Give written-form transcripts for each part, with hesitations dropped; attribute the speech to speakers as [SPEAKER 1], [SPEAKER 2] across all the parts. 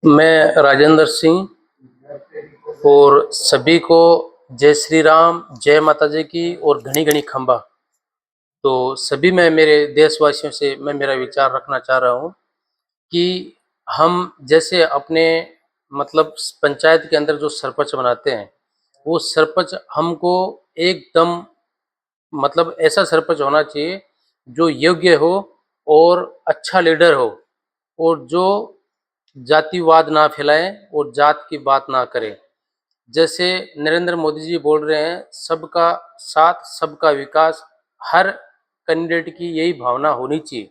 [SPEAKER 1] मैं राजेंद्र सिंह और सभी को जय श्री राम, जय माता जी की और घनी घनी खंबा। तो सभी मैं मेरे देशवासियों से मैं मेरा विचार रखना चाह रहा हूँ कि हम जैसे अपने मतलब पंचायत के अंदर जो सरपंच बनाते हैं, वो सरपंच हमको एकदम मतलब ऐसा सरपंच होना चाहिए जो योग्य हो और अच्छा लीडर हो और जो जातिवाद ना फैलाए और जात की बात ना करे। जैसे नरेंद्र मोदी जी बोल रहे हैं, सबका साथ सबका विकास, हर कैंडिडेट की यही भावना होनी चाहिए।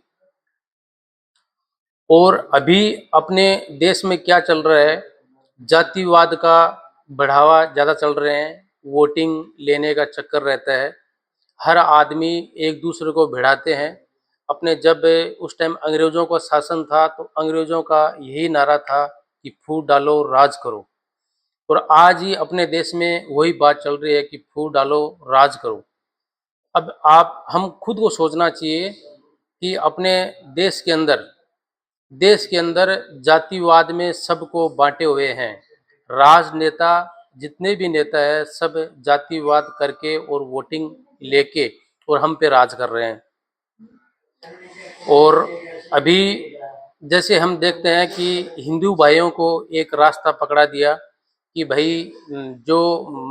[SPEAKER 1] और अभी अपने देश में क्या चल रहा है, जातिवाद का बढ़ावा ज़्यादा चल रहे हैं, वोटिंग लेने का चक्कर रहता है, हर आदमी एक दूसरे को भिड़ाते हैं। अपने जब उस टाइम अंग्रेज़ों का शासन था तो अंग्रेज़ों का यही नारा था कि फूट डालो राज करो। और आज ही अपने देश में वही बात चल रही है कि फूट डालो राज करो। अब आप हम खुद को सोचना चाहिए कि अपने देश के अंदर देश के अंदर जातिवाद में सबको बांटे हुए हैं। राजनेता जितने भी नेता है सब जातिवाद करके और वोटिंग लेके और हम पे राज कर रहे हैं। और अभी जैसे हम देखते हैं कि हिंदू भाइयों को एक रास्ता पकड़ा दिया कि भाई जो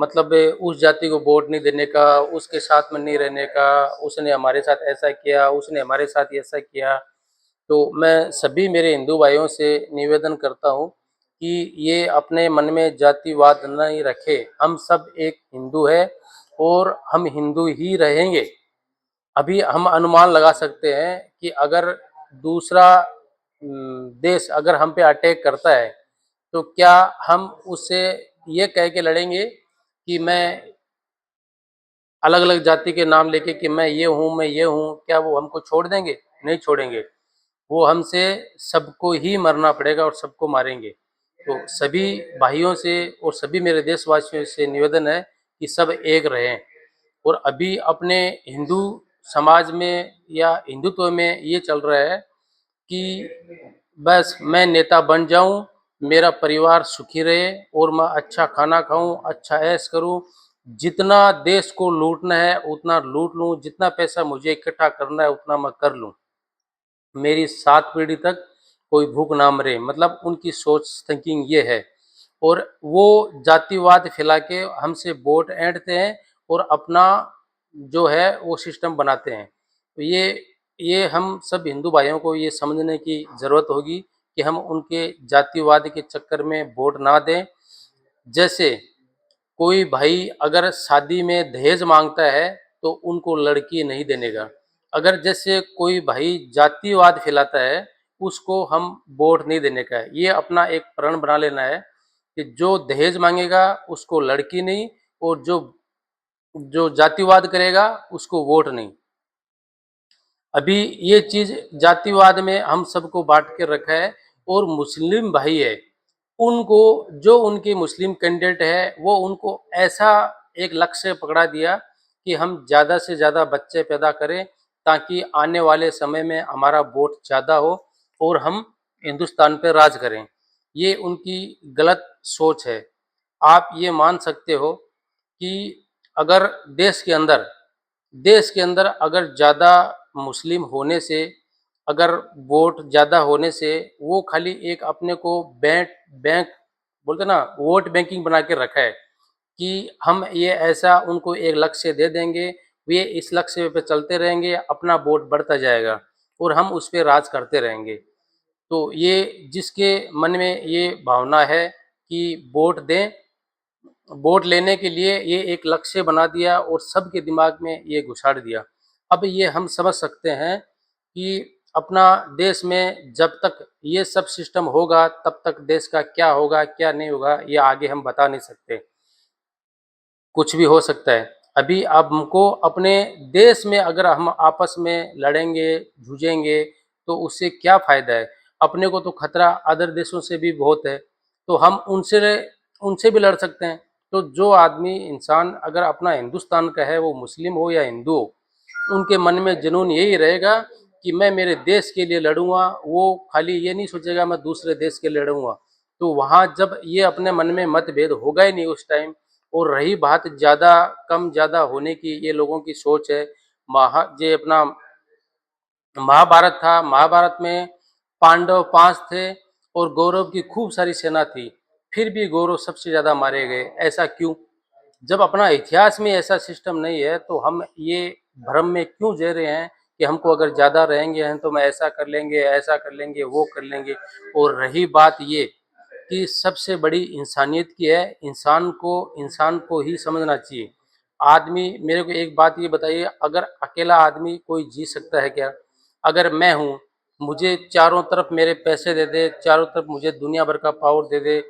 [SPEAKER 1] मतलब उस जाति को वोट नहीं देने का, उसके साथ में नहीं रहने का, उसने हमारे साथ ऐसा किया, उसने हमारे साथ ऐसा किया। तो मैं सभी मेरे हिंदू भाइयों से निवेदन करता हूँ कि ये अपने मन में जातिवाद नहीं रखे। हम सब एक हिंदू है और हम हिंदू ही रहेंगे। अभी हम अनुमान लगा सकते हैं कि अगर दूसरा देश अगर हम पे अटैक करता है तो क्या हम उससे ये कह के लड़ेंगे कि मैं अलग अलग जाति के नाम लेके कि मैं ये हूँ, मैं ये हूँ, क्या वो हमको छोड़ देंगे? नहीं छोड़ेंगे। वो हमसे सबको ही मरना पड़ेगा और सबको मारेंगे। तो सभी भाइयों से और सभी मेरे देशवासियों से निवेदन है कि सब एक रहें। और अभी अपने हिंदू समाज में या हिंदुत्व में ये चल रहा है कि बस मैं नेता बन जाऊं, मेरा परिवार सुखी रहे और मैं अच्छा खाना खाऊं, अच्छा ऐश करूं, जितना देश को लूटना है उतना लूट लूं, जितना पैसा मुझे इकट्ठा करना है उतना मैं कर लूं, मेरी 7 पीढ़ी तक कोई भूख ना मरे। मतलब उनकी सोच थिंकिंग ये है। और वो जातिवाद फैला के हमसे वोट ऐंठते हैं और अपना जो है वो सिस्टम बनाते हैं। तो ये हम सब हिंदू भाइयों को ये समझने की ज़रूरत होगी कि हम उनके जातिवाद के चक्कर में वोट ना दें। जैसे कोई भाई अगर शादी में दहेज मांगता है तो उनको लड़की नहीं देने का। अगर जैसे कोई भाई जातिवाद फैलाता है उसको हम वोट नहीं देने का है। ये अपना एक प्रण बना लेना है कि जो दहेज मांगेगा उसको लड़की नहीं और जो जो जातिवाद करेगा उसको वोट नहीं। अभी ये चीज़ जातिवाद में हम सबको बांट के रखा है। और मुस्लिम भाई है, उनको जो उनके मुस्लिम कैंडिडेट है वो उनको ऐसा एक लक्ष्य पकड़ा दिया कि हम ज़्यादा से ज़्यादा बच्चे पैदा करें ताकि आने वाले समय में हमारा वोट ज़्यादा हो और हम हिंदुस्तान पे राज करें। ये उनकी गलत सोच है। आप ये मान सकते हो कि अगर देश के अंदर अगर ज़्यादा मुस्लिम होने से, अगर वोट ज़्यादा होने से वो खाली एक अपने को बैंक बोलते ना वोट बैंकिंग बना के रखा है कि हम ये ऐसा उनको एक लक्ष्य दे देंगे, वे इस लक्ष्य पे चलते रहेंगे, अपना वोट बढ़ता जाएगा और हम उस पे राज करते रहेंगे। तो ये जिसके मन में ये भावना है कि वोट दें, वोट लेने के लिए ये एक लक्ष्य बना दिया और सबके दिमाग में ये घुसाड़ दिया। अब ये हम समझ सकते हैं कि अपना देश में जब तक ये सब सिस्टम होगा तब तक देश का क्या होगा, क्या नहीं होगा, ये आगे हम बता नहीं सकते। कुछ भी हो सकता है। अभी अब हमको अपने देश में अगर हम आपस में लड़ेंगे, जूझेंगे तो उससे क्या फ़ायदा है? अपने को तो खतरा अदर देशों से भी बहुत है, तो हम उनसे उनसे भी लड़ सकते हैं। तो जो आदमी इंसान अगर अपना हिंदुस्तान का है, वो मुस्लिम हो या हिंदू हो, उनके मन में जुनून यही रहेगा कि मैं मेरे देश के लिए लड़ूँगा, वो खाली ये नहीं सोचेगा मैं दूसरे देश के लिए लड़ूँगा। तो वहाँ जब ये अपने मन में मतभेद होगा ही नहीं उस टाइम, और रही बात ज़्यादा कम ज़्यादा होने की, ये लोगों की सोच है। ये अपना महाभारत था, महाभारत में पांडव 5 थे और कौरव की खूब सारी सेना थी, फिर भी कौरव सबसे ज़्यादा मारे गए, ऐसा क्यों? जब अपना इतिहास में ऐसा सिस्टम नहीं है, तो हम ये भ्रम में क्यों जी रहे हैं कि हमको अगर ज़्यादा रहेंगे हैं तो हम ऐसा कर लेंगे, ऐसा कर लेंगे, वो कर लेंगे। और रही बात ये कि सबसे बड़ी इंसानियत की है, इंसान को ही समझना चाहिए। आदमी, मेरे को एक बात ये बताइए, अगर अकेला आदमी कोई जी सकता है क्या? अगर मैं हूँ, मुझे चारों तरफ मेरे पैसे दे दे, चारों तरफ मुझे दुनिया भर का पावर दे दे,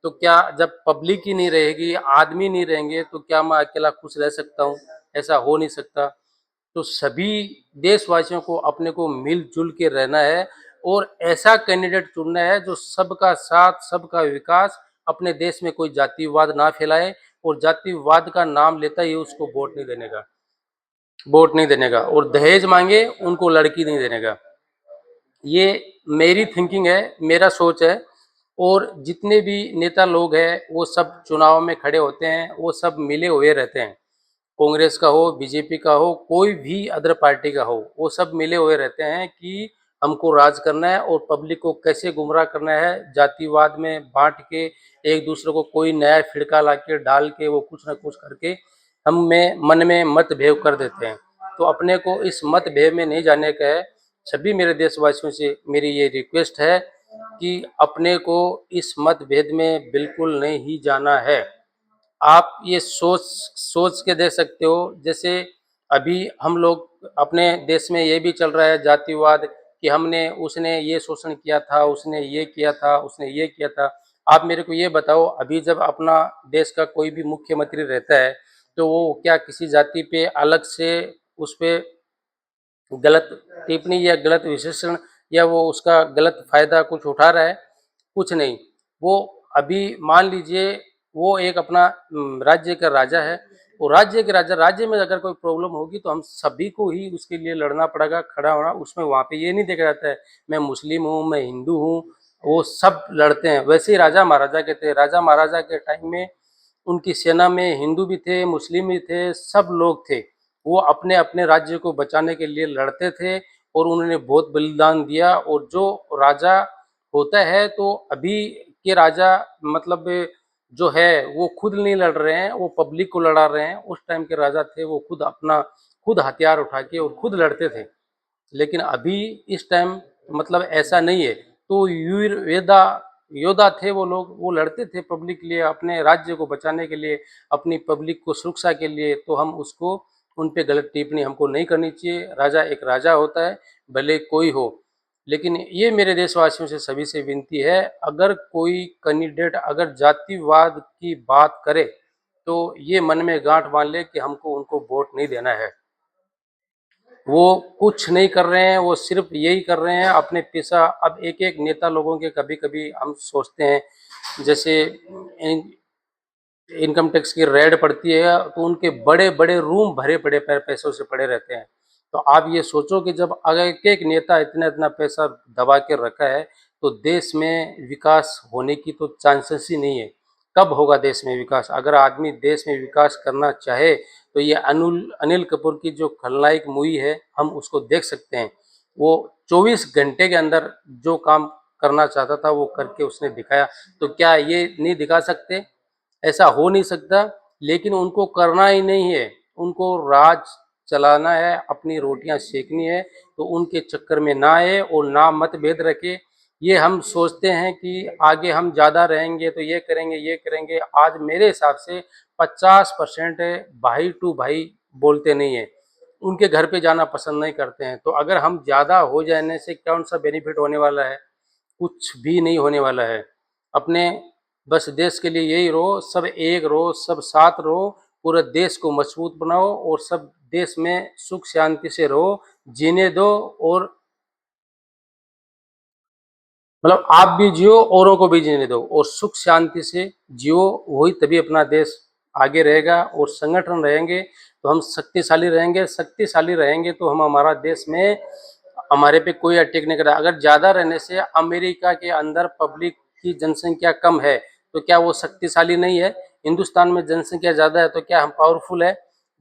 [SPEAKER 1] तो क्या जब पब्लिक ही नहीं रहेगी, आदमी नहीं रहेंगे, तो क्या मैं अकेला खुश रह सकता हूँ? ऐसा हो नहीं सकता। तो सभी देशवासियों को अपने को मिलजुल के रहना है और ऐसा कैंडिडेट चुनना है जो सबका साथ, सबका विकास, अपने देश में कोई जातिवाद ना फैलाए, और जातिवाद का नाम लेता ही उसको वोट नहीं देने का, और दहेज मांगे उनको लड़की नहीं देने का। ये मेरी थिंकिंग है, मेरा सोच है। और जितने भी नेता लोग हैं वो सब चुनाव में खड़े होते हैं, वो सब मिले हुए रहते हैं। कांग्रेस का हो, बीजेपी का हो, कोई भी अदर पार्टी का हो, वो सब मिले हुए रहते हैं कि हमको राज करना है और पब्लिक को कैसे गुमराह करना है, जातिवाद में बांट के, एक दूसरे को कोई नया फिरका ला के डाल के, वो कुछ ना कुछ करके हम में मन में मतभेद कर देते हैं। तो अपने को इस मतभेद में नहीं जाने का है। सभी मेरे देशवासियों से मेरी ये रिक्वेस्ट है कि अपने को इस मतभेद में बिल्कुल नहीं ही जाना है। आप ये सोच सोच के देख सकते हो, जैसे अभी हम लोग अपने देश में ये भी चल रहा है जातिवाद, कि हमने उसने ये शोषण किया था, उसने ये किया था, उसने ये किया था। आप मेरे को ये बताओ, अभी जब अपना देश का कोई भी मुख्यमंत्री रहता है, तो वो क्या किसी जाति पे अलग से उस पे गलत टिप्पणी या गलत विशेषण, या वो उसका गलत फायदा कुछ उठा रहा है? कुछ नहीं। वो अभी मान लीजिए, वो एक अपना राज्य का राजा है, वो राज्य के राजा, राज्य में अगर कोई प्रॉब्लम होगी तो हम सभी को ही उसके लिए लड़ना पड़ेगा, खड़ा होना। उसमें वहाँ पे ये नहीं देखा जाता है मैं मुस्लिम हूँ, मैं हिंदू हूँ, वो सब लड़ते हैं। वैसे ही राजा महाराजा के थे, राजा महाराजा के टाइम में उनकी सेना में हिंदू भी थे, मुस्लिम भी थे, सब लोग थे। वो अपने अपने राज्य को बचाने के लिए लड़ते थे और उन्होंने बहुत बलिदान दिया। और जो राजा होता है, तो अभी के राजा मतलब जो है वो खुद नहीं लड़ रहे हैं, वो पब्लिक को लड़ा रहे हैं। उस टाइम के राजा थे वो खुद हथियार उठा के और खुद लड़ते थे। लेकिन अभी इस टाइम मतलब ऐसा नहीं है। तो यूरवेदा योद्धा थे वो लोग, वो लड़ते थे पब्लिक के लिए, अपने राज्य को बचाने के लिए, अपनी पब्लिक को सुरक्षा के लिए। तो हम उसको, उन पे गलत टिप्पणी हमको नहीं करनी चाहिए। राजा एक राजा होता है, भले कोई हो। लेकिन ये मेरे देशवासियों से सभी से विनती है, अगर कोई कैंडिडेट अगर जातिवाद की बात करे, तो ये मन में गांठ बांध ले कि हमको उनको वोट नहीं देना है। वो कुछ नहीं कर रहे हैं, वो सिर्फ यही कर रहे हैं अपने पैसा। अब एक एक नेता लोगों के कभी कभी हम सोचते हैं, जैसे इनकम टैक्स की रेड पड़ती है, तो उनके बड़े बड़े रूम भरे पड़े पैसों से पड़े रहते हैं। तो आप ये सोचो कि जब अगर एक एक नेता इतना इतना पैसा दबा के रखा है, तो देश में विकास होने की तो चांसेस ही नहीं है। कब होगा देश में विकास? अगर आदमी देश में विकास करना चाहे, तो ये अनिल कपूर की जो खलनायक मूवी है, हम उसको देख सकते हैं। वो 24 घंटे के अंदर जो काम करना चाहता था वो करके उसने दिखाया। तो क्या ये नहीं दिखा सकते? ऐसा हो नहीं सकता। लेकिन उनको करना ही नहीं है, उनको राज चलाना है, अपनी रोटियां सेकनी है। तो उनके चक्कर में ना आए और ना मतभेद रखे। ये हम सोचते हैं कि आगे हम ज़्यादा रहेंगे तो ये करेंगे। आज मेरे हिसाब से 50% भाई टू भाई बोलते नहीं है, उनके घर पे जाना पसंद नहीं करते हैं। तो अगर हम ज़्यादा हो जाने से कौन सा बेनिफिट होने वाला है? कुछ भी नहीं होने वाला है। अपने बस देश के लिए यही रहो, सब एक रहो, सब साथ रहो, पूरे देश को मजबूत बनाओ और सब देश में सुख शांति से रहो, जीने दो। और मतलब आप भी जियो, औरों को भी जीने दो, और सुख शांति से जियो। वही तभी अपना देश आगे रहेगा। और संगठन रहेंगे तो हम शक्तिशाली रहेंगे, शक्तिशाली रहेंगे तो हम हमारा देश में हमारे पे कोई अटैक नहीं करा। अगर ज़्यादा रहने से अमेरिका के अंदर पब्लिक की जनसंख्या कम है तो क्या वो शक्तिशाली नहीं है? हिंदुस्तान में जनसंख्या ज़्यादा है तो क्या हम पावरफुल है?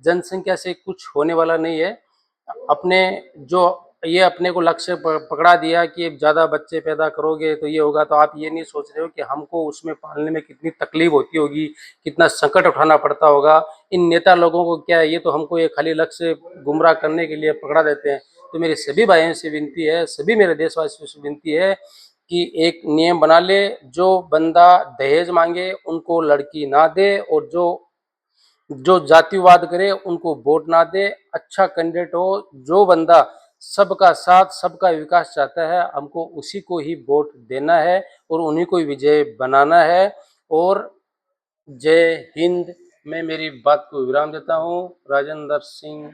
[SPEAKER 1] जनसंख्या से कुछ होने वाला नहीं है। अपने जो ये अपने को लक्ष्य पकड़ा दिया कि ज़्यादा बच्चे पैदा करोगे तो ये होगा, तो आप ये नहीं सोच रहे हो कि हमको उसमें पालने में कितनी तकलीफ होती होगी, कितना संकट उठाना पड़ता होगा। इन नेता लोगों को क्या है, ये तो हमको ये खाली लक्ष्य गुमराह करने के लिए पकड़ा देते हैं। तो मेरे सभी भाइयों से विनती है, सभी मेरे देशवासियों से विनती है कि एक नियम बना ले, जो बंदा दहेज मांगे उनको लड़की ना दे, और जो जो जातिवाद करे उनको वोट ना दे। अच्छा कैंडिडेट हो, जो बंदा सबका साथ सबका विकास चाहता है, हमको उसी को ही वोट देना है और उन्हीं को ही विजय बनाना है। और जय हिंद। मैं मेरी बात को विराम देता हूँ। राजेंद्र सिंह।